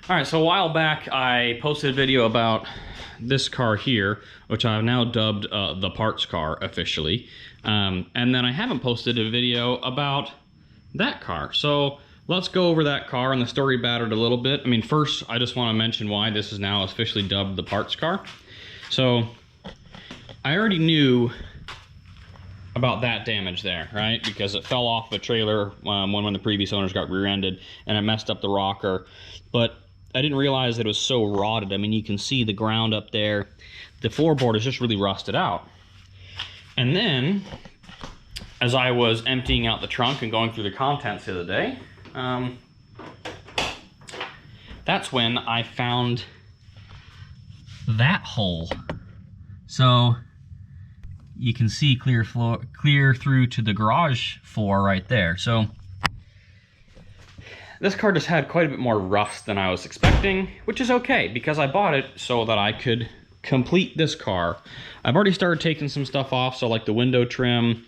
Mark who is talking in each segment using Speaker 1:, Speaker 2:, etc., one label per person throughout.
Speaker 1: All right, so a while back I posted a video about this car here, which I've now dubbed the parts car officially. And then I haven't posted a video about that car. So let's go over that car and the story about it a little bit. I mean, first, I just want to mention why this is now officially dubbed the parts car. So I already knew about that damage there, right? Because it fell off the trailer when one of the previous owners got rear-ended and it messed up the rocker. But I didn't realize that it was so rotted. I mean, you can see the ground up there. The floorboard is just really rusted out. And then, as I was emptying out the trunk and going through the contents the other day, that's when I found that hole. So you can see clear through to the garage floor right there. So this car just had quite a bit more rust than I was expecting, which is okay because I bought it so that I could complete this car. I've already started taking some stuff off, so like the window trim,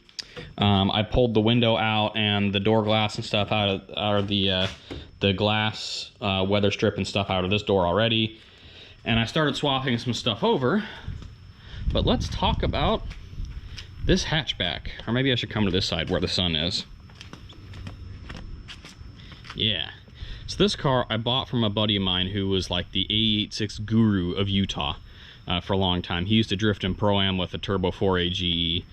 Speaker 1: I pulled the window out and the door glass and stuff out of the glass weather strip and stuff out of this door already. And I started swapping some stuff over, but let's talk about this hatchback. Or maybe I should come to this side where the sun is. Yeah. So this car I bought from a buddy of mine who was like the AE86 guru of Utah for a long time. He used to drift in Pro-Am with a Turbo 4A GE.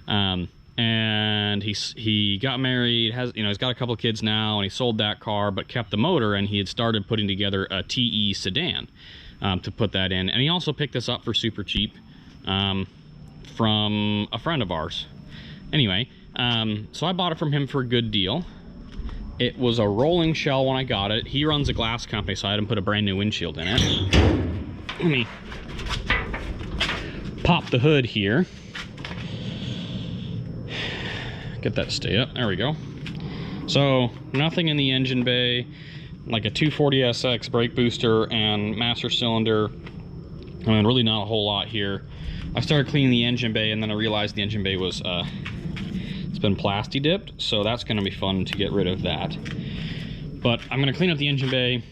Speaker 1: And he got married, he's got a couple of kids now, and he sold that car but kept the motor, and he had started putting together a TE sedan to put that in. And he also picked this up for super cheap from a friend of ours. Anyway, so I bought it from him for a good deal. It was a rolling shell when I got it. He runs a glass company, so I had him put a brand new windshield in it. Let me pop the hood here. Get that to stay up. There we go. So nothing in the engine bay, like a 240SX brake booster and master cylinder. I mean, really not a whole lot here. I started cleaning the engine bay, and then I realized the engine bay was it's been plasti dipped, so that's going to be fun to get rid of that. But I'm going to clean up the engine bay,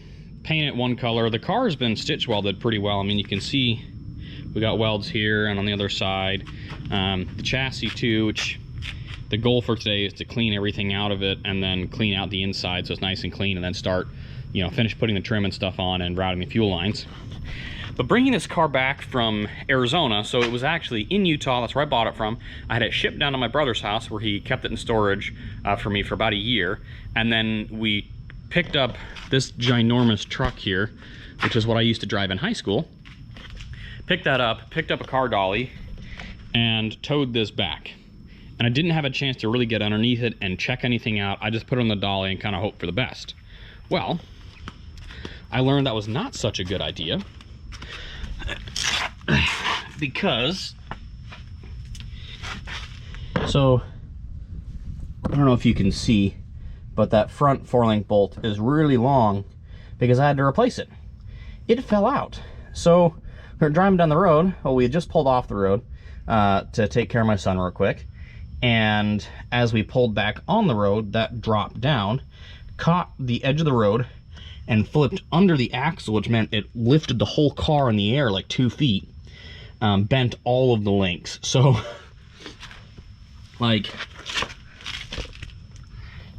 Speaker 1: paint it one color. The car has been stitch welded pretty well. I mean, you can see we got welds here and on the other side. The chassis too, which the goal for today is to clean everything out of it and then clean out the inside so it's nice and clean, and then start, finish putting the trim and stuff on and routing the fuel lines. But bringing this car back from Arizona, so it was actually in Utah, that's where I bought it from. I had it shipped down to my brother's house where he kept it in storage for me for about a year. And then we picked up this ginormous truck here, which is what I used to drive in high school. Picked that up, picked up a car dolly, and towed this back. And I didn't have a chance to really get underneath it and check anything out. I just put it on the dolly and kind of hoped for the best. Well, I learned that was not such a good idea. Because, so I don't know if you can see, but that front 4-link bolt is really long because I had to replace it. It fell out. So we were driving down the road. Well, we had just pulled off the road to take care of my son real quick. And as we pulled back on the road, that dropped down, caught the edge of the road, and flipped under the axle, which meant it lifted the whole car in the air like 2 feet. Bent all of the links. So, like,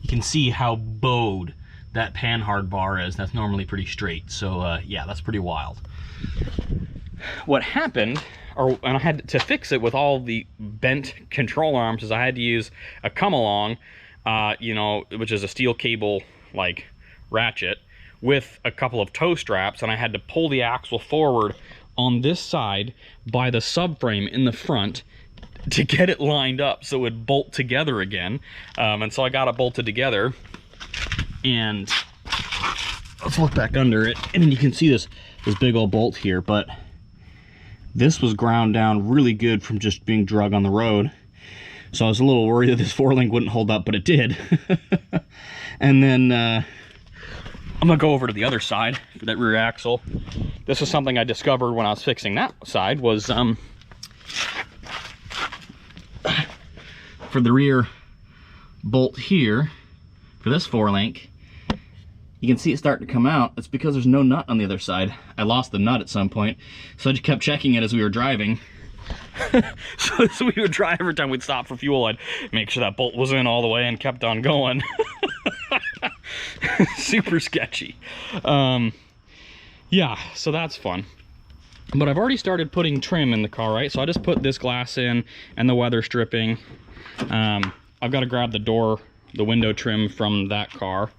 Speaker 1: you can see how bowed that panhard bar is. That's normally pretty straight. So, yeah, that's pretty wild. What happened, and I had to fix it with all the bent control arms, is I had to use a come-along, which is a steel cable, like, ratchet, with a couple of tow straps, and I had to pull the axle forward on this side by the subframe in the front to get it lined up so it would bolt together again. And so I got it bolted together, and let's look back under it, and you can see this big old bolt here, but this was ground down really good from just being drug on the road. So I was a little worried that this 4-link wouldn't hold up, but it did. And then I'm gonna go over to the other side for that rear axle. This is something I discovered when I was fixing that side, was for the rear bolt here, for this 4-link,
Speaker 2: you can see it starting to come out. It's because there's no nut on the other side. I lost the nut at some point, so I just kept checking it as we were driving. So as we would drive, every time we'd stop for fuel, I'd make sure that bolt was in all the way and kept on going. Super sketchy. Yeah, so that's fun. But I've already started putting trim in the car, right? So I just put this glass in and the weather stripping. I've got to grab the window trim from that car.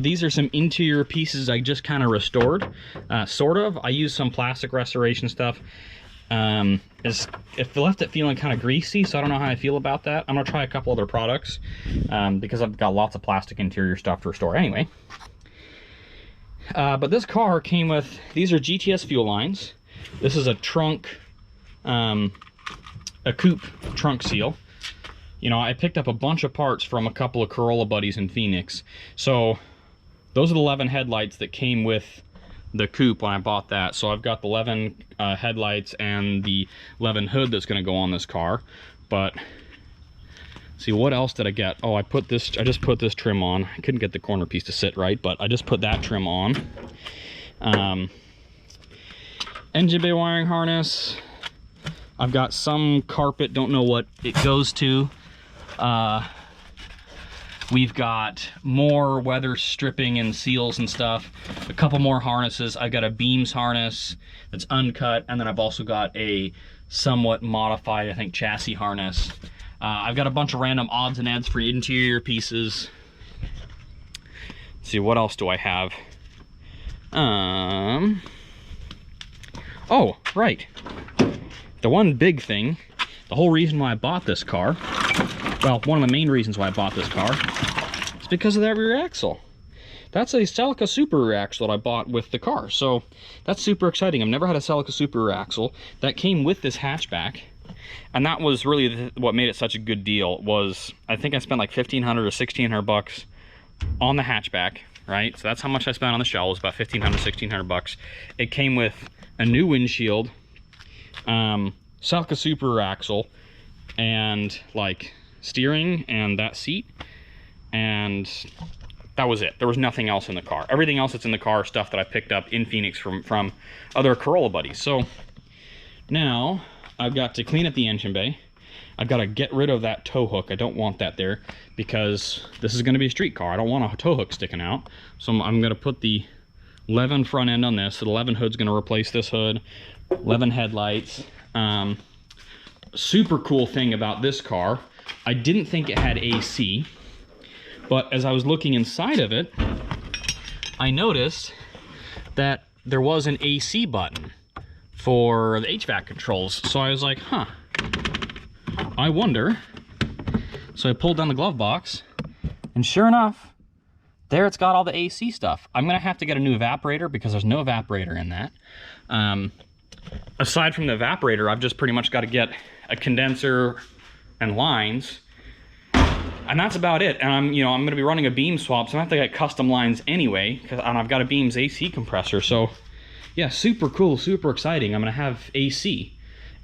Speaker 2: These are some interior pieces I just kind of restored, sort of. I used some plastic restoration stuff. It left it feeling kind of greasy, so I don't know how I feel about that. I'm gonna try a couple other products because I've got lots of plastic interior stuff to restore anyway. But this car came with, these are GTS Fuel Lines. This is a trunk, a coupe trunk seal. You know, I picked up a bunch of parts from a couple of Corolla buddies in Phoenix. So those are the Levin headlights that came with the coupe when I bought that. So I've got the Levin headlights and the Levin hood that's going to go on this car. But see, what else did I get? Oh, I just put this trim on. I couldn't get the corner piece to sit right, but I just put that trim on. Engine bay wiring harness. I've got some carpet, don't know what it goes to. We've got more weather stripping and seals and stuff. A couple more harnesses. I've got a beams harness that's uncut, and then I've also got a somewhat modified, I think, chassis harness. I've got a bunch of random odds and ends for interior pieces. Let's see, what else do I have? Oh, right. The one big thing, the whole reason why I bought this car, well, one of the main reasons why I bought this car is because of that rear axle. That's a Celica Super rear axle that I bought with the car, so that's super exciting. I've never had a Celica Super rear axle. That came with this hatchback, and that was really what made it such a good deal. Was I think I spent like $1,500 or $1,600 on the hatchback, right? So that's how much I spent on the shell, was about $1,500, $1,600. It came with a new windshield, Celica Super axle, and like steering and that seat, and that was it. There was nothing else in the car. Everything else that's in the car, stuff that I picked up in Phoenix from other Corolla buddies. So now I've got to clean up the engine bay. I've got to get rid of that tow hook. I don't want that there because this is going to be a street car. I don't want a tow hook sticking out. So I'm going to put the Levin front end on this. So the Levin hood's going to replace this hood. Levin headlights. Super cool thing about this car, I didn't think it had AC, but as I was looking inside of it, I noticed that there was an AC button for the HVAC controls. So I was like, huh, I wonder. So I pulled down the glove box, and sure enough, there it's got all the AC stuff. I'm gonna have to get a new evaporator because there's no evaporator in that. Aside from the evaporator, I've just pretty much got to get a condenser and lines, and that's about it. And I'm going to be running a beam swap, so I have to get custom lines anyway, and I've got a Beams AC compressor. So yeah, super cool, super exciting. I'm going to have AC,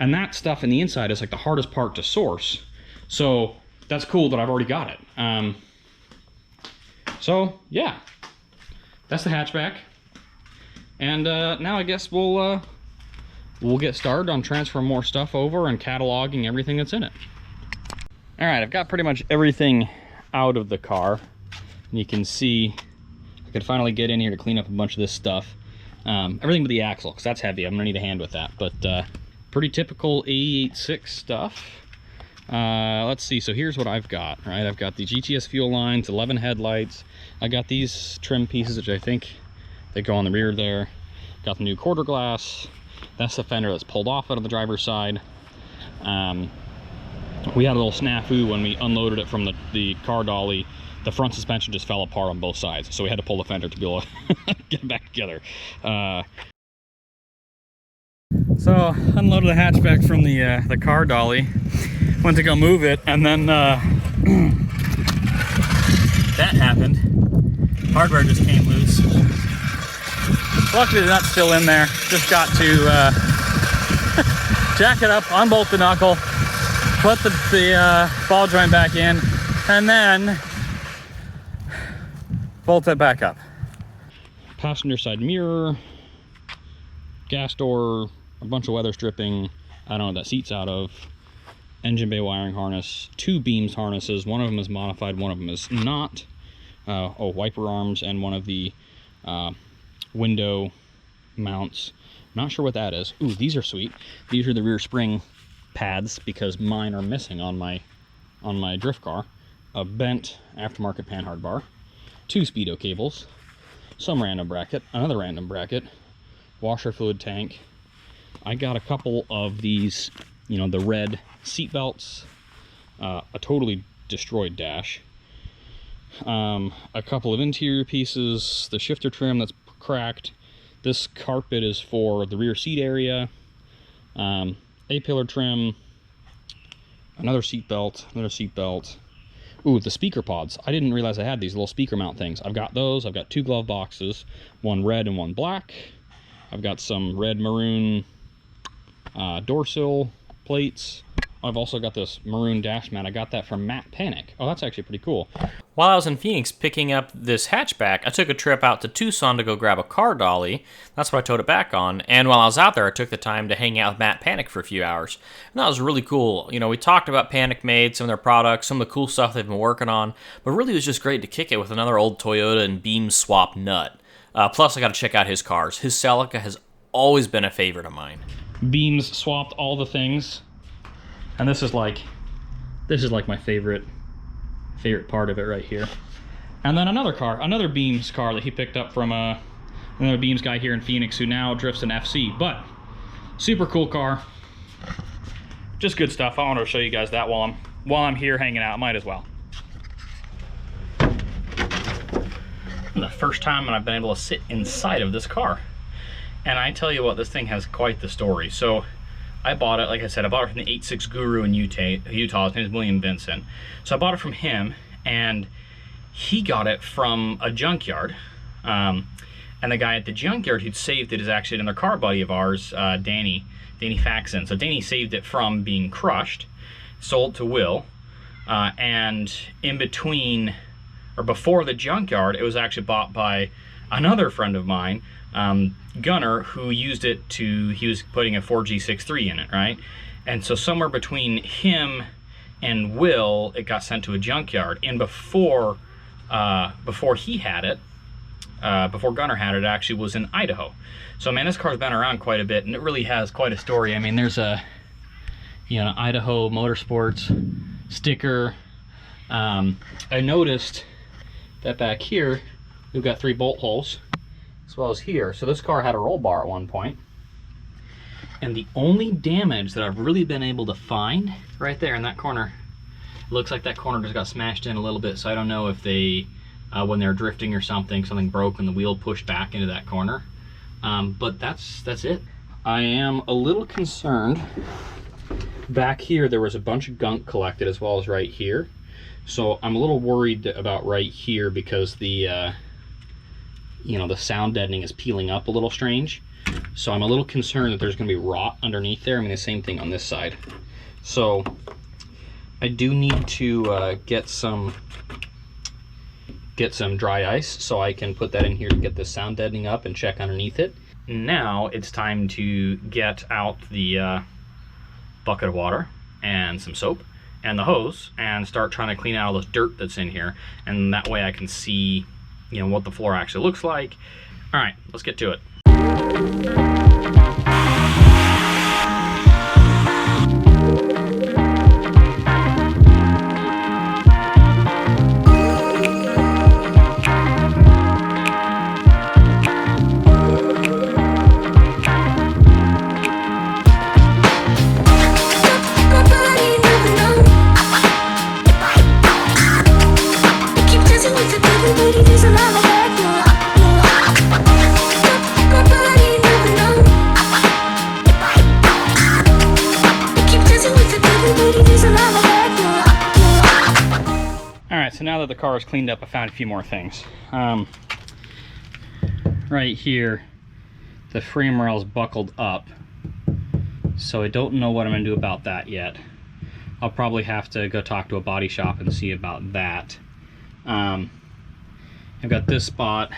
Speaker 2: and that stuff in the inside is like the hardest part to source. So that's cool that I've already got it. So yeah, that's the hatchback, and now I guess we'll get started on transferring more stuff over and cataloging everything that's in it. All right, I've got pretty much everything out of the car. And you can see I could finally get in here to clean up a bunch of this stuff. Everything but the axle, because that's heavy. I'm gonna need a hand with that. But pretty typical AE86 stuff. Let's see, so here's what I've got, right? I've got the GTS Fuel Lines, 11 headlights. I got these trim pieces, which I think they go on the rear there. Got the new quarter glass. That's the fender that's pulled off out of the driver's side. We had a little snafu when we unloaded it from the car dolly. The front suspension just fell apart on both sides, so we had to pull the fender to be able to get it back together. So unloaded the hatchback from the car dolly, went to go move it, and then that happened. Hardware just came loose. Luckily the nut's still in there. Just got to jack it up, unbolt the knuckle, put the ball joint back in, and then bolt that back up. Passenger side mirror, gas door, a bunch of weather stripping. I don't know what that seat's out of. Engine bay wiring harness, 2 beams harnesses. One of them is modified, one of them is not. Wiper arms, and one of the window mounts. Not sure what that is. Ooh, these are sweet. These are the rear spring pads because mine are missing on my drift car. A bent aftermarket panhard bar, 2 speedo cables, some random bracket, another random bracket, washer fluid tank. I got a couple of these, you know, the red seat belts, a totally destroyed dash, a couple of interior pieces, the shifter trim that's cracked. This carpet is for the rear seat area, A-pillar trim, another seat belt, Ooh, the speaker pods. I didn't realize I had these little speaker mount things. I've got those. I've got 2 glove boxes, one red and one black. I've got some red maroon door sill plates. I've also got this maroon dash mat. I got that from Matt Panic. Oh, that's actually pretty cool.
Speaker 3: While I was in Phoenix picking up this hatchback, I took a trip out to Tucson to go grab a car dolly. That's what I towed it back on. And while I was out there, I took the time to hang out with Matt Panic for a few hours. And that was really cool. You know, we talked about Panic Made, some of their products, some of the cool stuff they've been working on. But really, it was just great to kick it with another old Toyota and beam swap nut. Plus, I got to check out his cars. His Celica has always been a favorite of mine.
Speaker 2: Beams swapped all the things. And this is like my favorite part of it right here. And then another Beams car that he picked up from another Beams guy here in Phoenix who now drifts an FC. But super cool car, just good stuff. I wanted to show you guys that while I'm here hanging out. Might as well. The first time that I've been able to sit inside of this car, and I tell you what, this thing has quite the story. So I bought it, like I said, I bought it from the 86 guru in Utah. His name is William Vincent. So I bought it from him, and he got it from a junkyard. And the guy at the junkyard who'd saved it is actually another car buddy of ours, Danny Faxon. So Danny saved it from being crushed, sold to Will, and in between, or before the junkyard, it was actually bought by another friend of mine, Gunner, who used it he was putting a 4G63 in it, right? And so somewhere between him and Will, it got sent to a junkyard. And before he had it, before Gunner had it, actually was in Idaho. So man, this car's been around quite a bit, and it really has quite a story. I mean, there's a, you know, Idaho Motorsports sticker. I noticed that back here, we've got 3 bolt holes, as well as here. So this car had a roll bar at one point. And the only damage that I've really been able to find right there in that corner, it looks like that corner just got smashed in a little bit. So I don't know if they, when they're drifting or something broke and the wheel pushed back into that corner. But that's it. I am a little concerned. Back here, there was a bunch of gunk collected, as well as right here. So I'm a little worried about right here because the, you know, the sound deadening is peeling up a little strange. So I'm a little concerned that there's going to be rot underneath there. I mean, the same thing on this side. So I do need to get some dry ice so I can put that in here to get the sound deadening up and check underneath it. Now it's time to get out the bucket of water and some soap and the hose and start trying to clean out all this dirt that's in here. And that way I can see, you know, what the floor actually looks like. All right, let's get to it. So now that the car is cleaned up, I found a few more things. Right here, the frame rail's buckled up, so I don't know what I'm going to do about that yet. I'll probably have to go talk to a body shop and see about that. I've got this spot,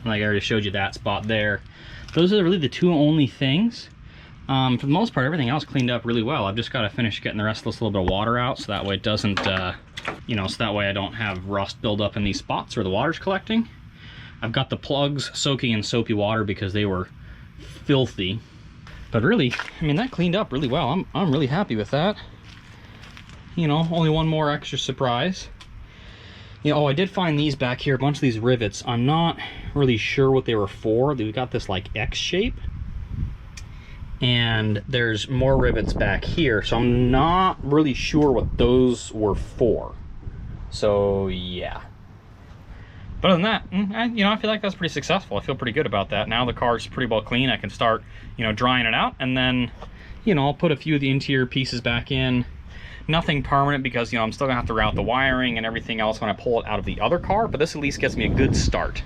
Speaker 2: like I already showed you that spot there. Those are really the two only things. For the most part, everything else cleaned up really well. I've just got to finish getting the rest of this little bit of water out, so that way it doesn't, you know, so that way I don't have rust build up in these spots where the water's collecting. I've got the plugs soaking in soapy water because they were filthy. But really, I mean, that cleaned up really well. I'm really happy with that. You know, only one more extra surprise. You know, oh, I did find these back here, a bunch of these rivets. I'm not really sure what they were for. They've got this like X shape. And there's more rivets back here, so I'm not really sure what those were for. So yeah. But other than that, you know, I feel like that's pretty successful. I feel pretty good about that. Now the car's pretty well clean. I can start, you know, drying it out, and then, you know, I'll put a few of the interior pieces back in. Nothing permanent because, you know, I'm still gonna have to route the wiring and everything else when I pull it out of the other car, but this at least gets me a good start.